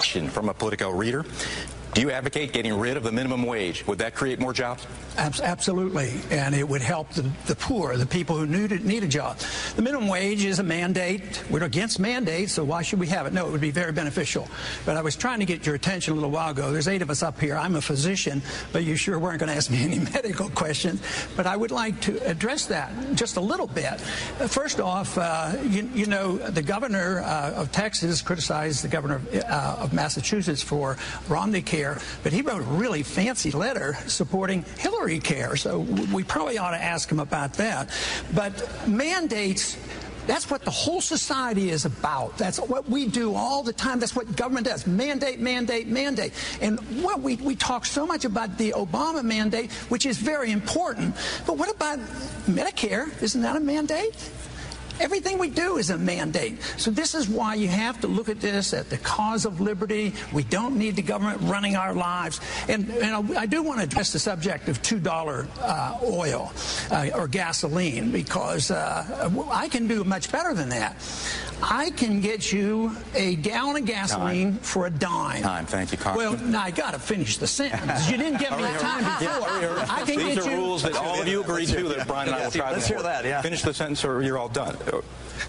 question from a Politico reader. Do you advocate getting rid of the minimum wage? Would that create more jobs? Absolutely, and it would help the poor, the people who need a job. The minimum wage is a mandate. We're against mandates, so why should we have it? No, it would be very beneficial. But I was trying to get your attention a little while ago. There's 8 of us up here. I'm a physician, but you sure weren't going to ask me any medical questions. But I would like to address that just a little bit. First off, you know, the governor of Texas criticized the governor of Massachusetts for Romney Care, but he wrote a really fancy letter supporting Hillary Care, so we probably ought to ask him about that. But mandates, that's what the whole society is about. That's what we do all the time. That's what government does. Mandate, mandate, mandate. And what we talk so much about the Obama mandate, which is very important, but what about Medicare? Isn't that a mandate? Everything we do is a mandate. So this is why you have to look at this at the cause of liberty. We don't need the government running our lives. And I do want to address the subject of $2 oil or gasoline, because I can do much better than that. I can get you a gallon of gasoline for a dime. Thank you, Congressman. Well, now I got to finish the sentence. You didn't give me time before. I can These get are you rules that all of you agreed to that Brian and I will try to Let's hear that, yeah. Finish the sentence or you're all done.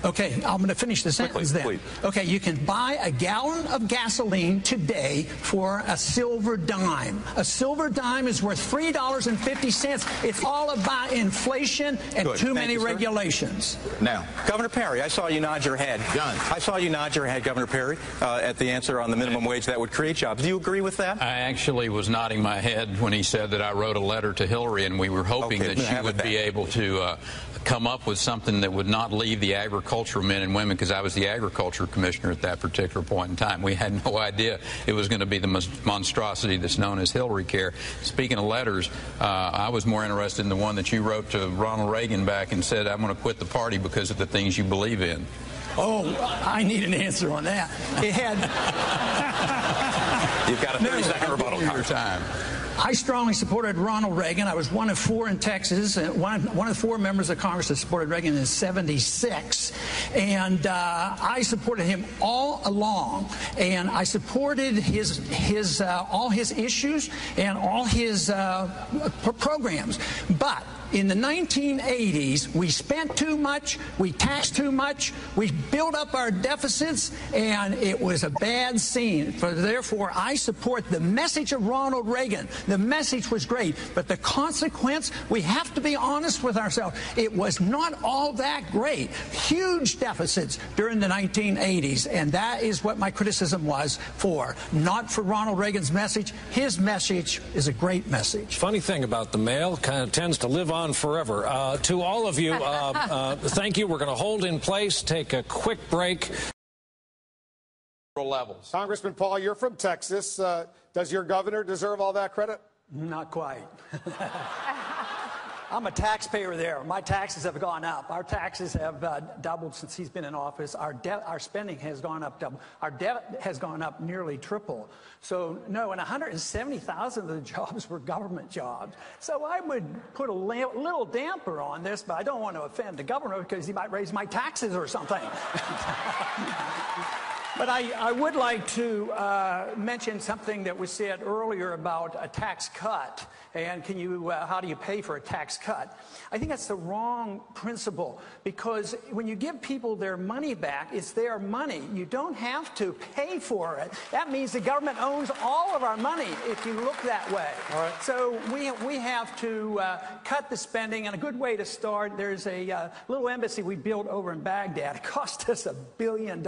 Okay, I'm going to finish the sentence then. Please. Okay, you can buy a gallon of gasoline today for a silver dime. A silver dime is worth $3.50. It's all about inflation and too many regulations. Now, Governor Perry, I saw you nod your head. Done. I saw you nod your head, Governor Perry, at the answer on the minimum wage that would create jobs. Do you agree with that? I actually was nodding my head when he said that I wrote a letter to Hillary, and we were hoping that she would be able to come up with something that would not leave the agricultural men and women, because I was the agriculture commissioner at that particular point in time. We had no idea it was going to be the monstrosity that's known as Hillary Care. Speaking of letters, I was more interested in the one that you wrote to Ronald Reagan back and said, I'm going to quit the party because of the things you believe in. Oh, I need an answer on that. It had... You've got a 30-second rebuttal time. I strongly supported Ronald Reagan. I was one of 4 in Texas, one of 4 members of Congress that supported Reagan in '76. And I supported him all along. And I supported all his issues and all his programs. But in the 1980s, we spent too much, we taxed too much, we built up our deficits, and it was a bad scene. Therefore, I support the message of Ronald Reagan. The message was great, but the consequence, we have to be honest with ourselves. It was not all that great. Huge deficits during the 1980s, and that is what my criticism was for. Not for Ronald Reagan's message. His message is a great message. Funny thing about the mail, kind of tends to live on forever. To all of you, thank you. We're going to hold in place, take a quick break. Levels. Congressman Paul, you're from Texas. Does your governor deserve all that credit? Not quite. I'm a taxpayer there. My taxes have gone up. Our taxes have doubled since he's been in office. Our spending has gone up double. Our debt has gone up nearly triple. So, no, and 170,000 of the jobs were government jobs. So I would put a little damper on this, but I don't want to offend the governor because he might raise my taxes or something. But I would like to mention something that was said earlier about a tax cut. And how do you pay for a tax cut? I think that's the wrong principle, because when you give people their money back, it's their money. You don't have to pay for it. That means the government owns all of our money if you look that way. All right. So we have to cut the spending, and a good way to start, there's a little embassy we built over in Baghdad. It cost us $1 billion.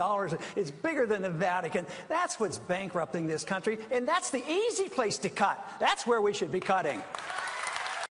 It's bigger than the Vatican. That's what's bankrupting this country, and that's the easy place to cut. That's where we should be cutting.